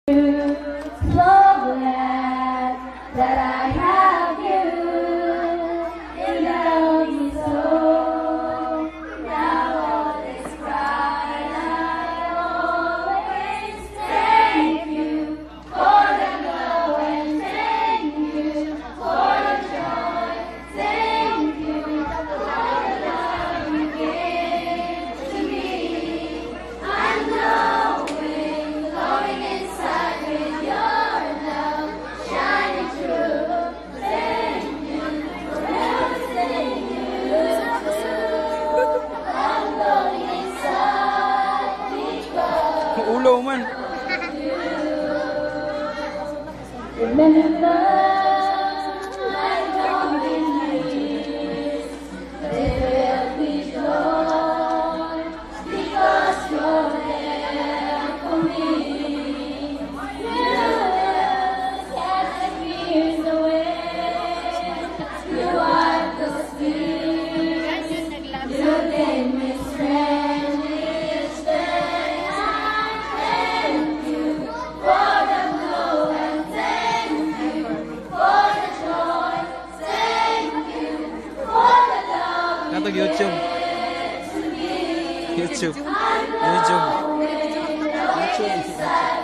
So glad that I have you. You love me so. Now all is right. I always thank you for the love and thank you for the joy. Thank you for the love you gave to me. I'm glowing inside with your love shining through. Thank you for everything you do. I'm glowing inside because Ulo man. remember I don't believe there will be joy because you're there for me. You cast the fears away. You are the spirit. You gave me strength each day. I thank you for the glow and thank you for the joy. Thank you for the love you Natag gave YouTube. to me. YouTube. I'm YouTube. glowing YouTube. inside